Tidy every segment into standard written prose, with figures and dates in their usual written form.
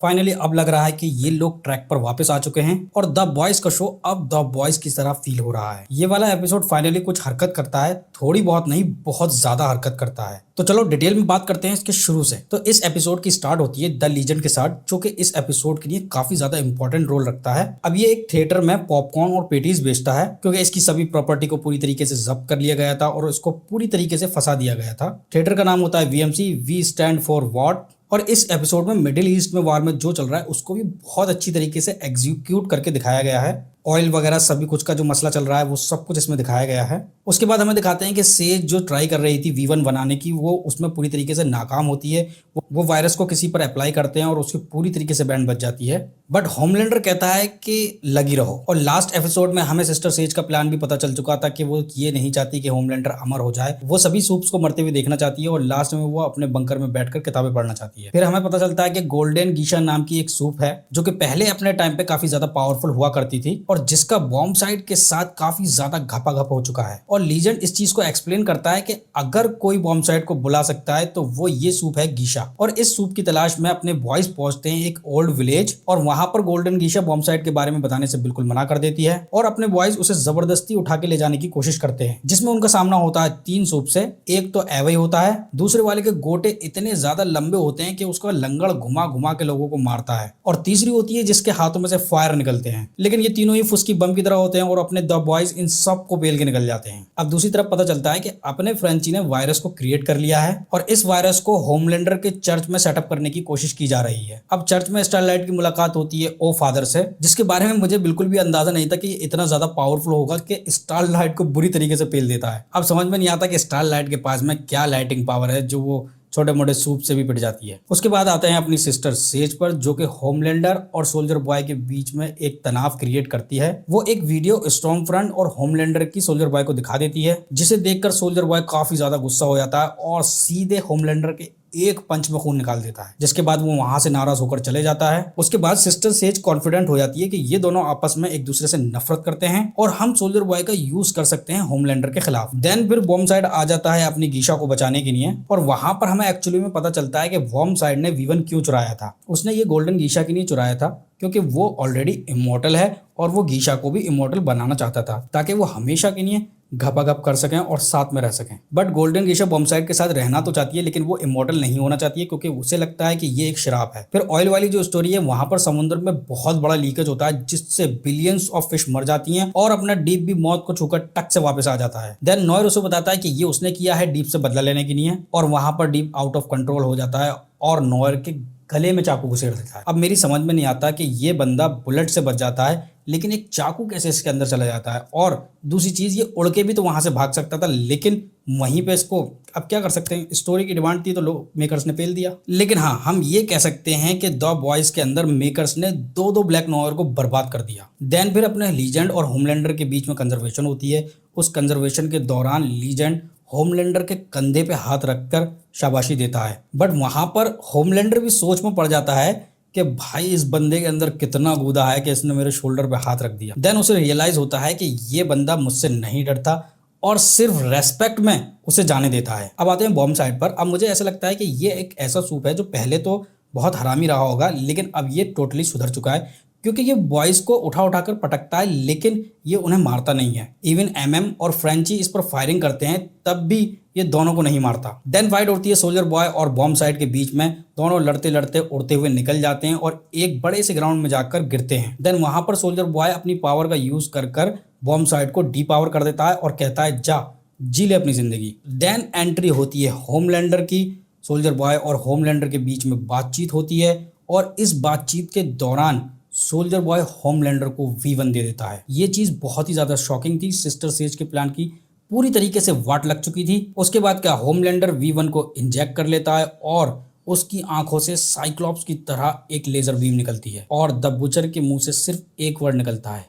Finally अब लग रहा है कि ये लोग ट्रैक पर वापस आ चुके हैं और द बॉयज का शो अब द बॉयज की तरह फील हो रहा है। ये वाला एपिसोड फाइनली कुछ हरकत करता है, थोड़ी बहुत नहीं बहुत ज्यादा हरकत करता है। तो चलो डिटेल में बात करते हैं इसके शुरू से। तो इस एपिसोड की स्टार्ट होती है द लीजेंड के साथ, जो कि इस एपिसोड के लिए काफी ज्यादा इंपॉर्टेंट रोल रखता है। अब ये एक थिएटर में पॉपकॉर्न और पेटीज बेचता है, क्योंकि इसकी सभी प्रॉपर्टी को पूरी तरीके से जब्त कर लिया गया था और इसको पूरी तरीके से फंसा दिया गया था। थिएटर का नाम होता है VMC, V stand for what. और इस एपिसोड में मिडिल ईस्ट में वार में जो चल रहा है उसको भी बहुत अच्छी तरीके से एग्जीक्यूट करके दिखाया गया है। ऑयल वगैरह सभी कुछ का जो मसला चल रहा है वो सब कुछ इसमें दिखाया गया है। उसके बाद हमें दिखाते हैं कि सेज जो ट्राई कर रही थी V1 बनाने की, वो उसमें पूरी तरीके से नाकाम होती है। वो वायरस को किसी पर अप्लाई करते हैं और उसकी पूरी तरीके से बैंड बच जाती है। बट होमलैंडर कहता है कि लगी रहो। और लास्ट एपिसोड में हमें सिस्टर सेज का प्लान भी पता चल चुका था कि वो ये नहीं चाहती कि होमलैंडर अमर हो जाए। वो सभी सूप्स को मरते हुए देखना चाहती है और लास्ट में वो अपने बंकर में बैठकर किताबें पढ़ना चाहती है। फिर हमें पता चलता है कि गोल्डन गीशा नाम की एक सूप है, जो कि पहले अपने टाइम पे काफी ज्यादा पावरफुल हुआ करती थी और जिसका बॉम्ब साइड के साथ काफी ज्यादा घपाघप हो चुका है। और लीजेंड इस चीज को एक्सप्लेन करता है कि अगर कोई बॉम्ब साइड को बुला सकता है तो वो ये सूप है गीशा। और इस सूप की तलाश में अपने बॉयज पहुंचते हैं एक ओल्ड विलेज, और वहां पर गोल्डन गीशा बॉम्ब साइड के बारे में बताने से बिल्कुल मना कर देती है और अपने बॉयज उसे जबरदस्ती उठा के ले जाने की कोशिश करते हैं, जिसमें उनका सामना होता है 3 सूप से। एक तो एवई होता है, दूसरे वाले के गोटे इतने ज्यादा लंबे होते हैं कि उसका लंगड़ घुमा घुमा के लोगों को मारता है, और तीसरी होती है जिसके हाथों में से फायर निकलते हैं। लेकिन ये तीनों ही फुसकी बम की तरह होते हैं और अपने द बॉयज इन सब को बेल के निकल जाते हैं। अब दूसरी तरफ पता चलता है कि अपने फ्रेंची ने वायरस को क्रिएट कर लिया है और इस वायरस को होमलैंडर के चर्च में सेटअप करने की कोशिश की जा रही है। अब चर्च में स्टारलाइट की मुलाकात होती है ओ फादर से, जिसके बारे में मुझे बिल्कुल भी अंदाजा नहीं था कि ये इतना ज्यादा पावरफुल होगा कि स्टारलाइट को बुरी तरीके से पेल देता है। अब समझ में नहीं आता कि स्टारलाइट के पास में क्या लाइटिंग पावर है जो वो छोटे मोटे सूप से भी पिट जाती है। उसके बाद आते हैं अपनी सिस्टर सेज पर, जो कि होमलैंडर और सोल्जर बॉय के बीच में एक तनाव क्रिएट करती है। वो एक वीडियो स्ट्रॉन्ग फ्रंट और होमलैंडर की सोल्जर बॉय को दिखा देती है, जिसे देखकर सोल्जर बॉय काफी ज्यादा गुस्सा हो जाता है और सीधे होमलैंडर के एक पंच में खून निकाल देता है, जिसके बाद वो वहां से नाराज होकर चले जाता है। उसके बाद सिस्टर सेज कॉन्फिडेंट हो जाती है कि ये दोनों आपस में एक दूसरे से नफरत करते हैं और हम सोल्जर बॉय का यूज कर सकते हैं होमलैंडर के खिलाफ। देन फिर बॉम्ब साइड आ जाता है अपनी गीशा को बचाने के लिए, और वहां पर हमें एक्चुअली में पता चलता है कि बॉम्ब साइड ने V1 क्यों चुराया था। उसने ये गोल्डन गीशा के लिए चुराया था क्योंकि वो ऑलरेडी इमोर्टल है और वो गीशा को भी इमोर्टल बनाना चाहता था, ताकि वो हमेशा के लिए घपाघप कर सकें और साथ में रह सकें। But golden Geisha bomb side के साथ रहना तो चाहती है, लेकिन वो इमोर्टल नहीं होना चाहती है क्योंकि उसे लगता है कि ये एक शराब है। फिर ऑयल वाली जो स्टोरी है, वहां पर समुद्र में बहुत बड़ा लीकेज होता है जिससे बिलियंस ऑफ फिश मर जाती हैं और अपना डीप भी मौत को छूकर टक से वापस आ जाता है। देन नॉयर उसे बताता है कि ये उसने किया है डीप से बदला लेने के लिए, और वहां पर डीप आउट ऑफ कंट्रोल हो जाता है और नॉयर के गले में चाकू घुसेड़ देता है। अब मेरी समझ में नहीं आता कि ये बंदा बुलेट से बच जाता है, लेकिन एक चाकू कैसे इसके अंदर चला जाता है। और दूसरी चीज, ये उड़ के भी तो वहां से भाग सकता था, लेकिन वहीं पे इसको अब क्या कर सकते हैं, स्टोरी की डिमांड थी तो लोग मेकर्स ने पेल दिया। लेकिन हाँ, हम ये कह सकते हैं कि द बॉयज के अंदर मेकर्स ने दो ब्लैक नॉयर को बर्बाद कर दिया। देन फिर अपने लीजेंड और होमलैंडर के बीच में कंजर्वेशन होती है। उस कंजर्वेशन के दौरान लीजेंड होमलैंडर के कंधे पे हाथ रखकर शाबाशी देता है, बट वहां पर होमलैंडर भी सोच में पड़ जाता है कि भाई इस बंदे के अंदर कितना गुदा है कि इसने मेरे शोल्डर पे हाथ रख दिया। देन उसे रियलाइज होता है कि ये बंदा मुझसे नहीं डरता और सिर्फ रेस्पेक्ट में उसे जाने देता है। अब आते हैं बॉम्ब साइड पर। अब मुझे ऐसा लगता है कि ये एक ऐसा सूप है जो पहले तो बहुत हरामी रहा होगा, लेकिन अब ये टोटली सुधर चुका है, क्योंकि ये बॉयज को उठा कर पटकता है लेकिन ये उन्हें मारता नहीं है। इवन MM और फ्रेंची इस पर फायरिंग करते हैं, तब भी ये दोनों को नहीं मारता। देन फाइट होती है सोल्जर बॉय और बॉम्ब साइड के बीच में। दोनों लड़ते लड़ते उड़ते हुए निकल जाते हैं और एक बड़े से ग्राउंड में जाकर गिरते हैं। देन वहां पर सोल्जर बॉय अपनी पावर का यूज कर बॉम्ब साइड को डीपावर कर देता है और कहता है जा जी ले अपनी जिंदगी। देन एंट्री होती है होमलैंडर की। सोल्जर बॉय और होमलैंडर के बीच में बातचीत होती है और इस बातचीत के दौरान सोल्जर बॉय होमलैंडर को V1 दे देता है। ये चीज बहुत ही ज्यादा शॉकिंग थी। सिस्टर सेज के प्लान की पूरी तरीके से वाट लग चुकी थी। उसके बाद क्या, होमलैंडर V1 को इंजेक्ट कर लेता है और उसकी आंखों से साइक्लॉप्स की तरह एक लेजर बीम निकलती है और द बुचर के मुंह से सिर्फ एक वर्ड निकलता है,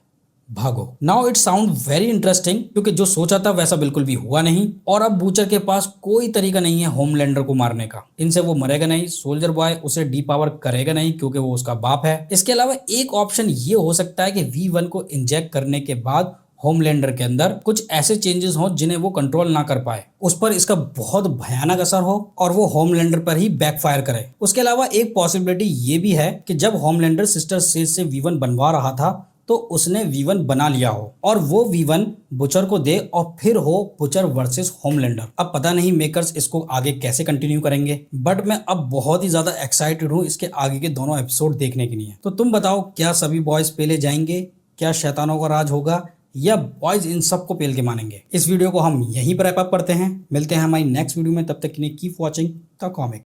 भागो। Now it sound very interesting, क्योंकि जो सोचा था वैसा बिल्कुल भी हुआ नहीं और अब बूचर के पास कोई तरीका नहीं है होमलैंडर को मारने का। इनसे वो मरेगा नहीं, सोल्जर बॉय उसे डीपावर करेगा नहीं क्योंकि वो उसका बाप है। इसके अलावा एक ऑप्शन ये हो सकता है कि V1 को इंजेक्ट करने के बाद होमलैंडर के अंदर कुछ ऐसे चेंजेस हो जिन्हें वो कंट्रोल ना कर पाए, उस पर इसका बहुत भयानक असर हो और वो होमलैंडर पर ही बैकफायर करे। उसके अलावा एक पॉसिबिलिटी ये भी है कि जब होमलैंडर सिस्टर सेज से V1 बनवा रहा था तो उसने V1 बना लिया हो और वो V1 बुचर को दे और फिर हो बुचर वर्सेस होमलैंडर। अब पता नहीं मेकर्स इसको आगे कैसे कंटिन्यू करेंगे, बट मैं अब बहुत ही ज्यादा एक्साइटेड हूँ इसके आगे के दोनों एपिसोड देखने के लिए। तो तुम बताओ, क्या सभी बॉयज पेले जाएंगे? क्या शैतानों का राज होगा या बॉयज इन सबको पेल के मानेंगे? इस वीडियो को हम यहीं पर रैप अप करते हैं। मिलते हैं हमारी नेक्स्ट वीडियो में, तब तक के लिए कीप वॉचिंग द कॉमिक।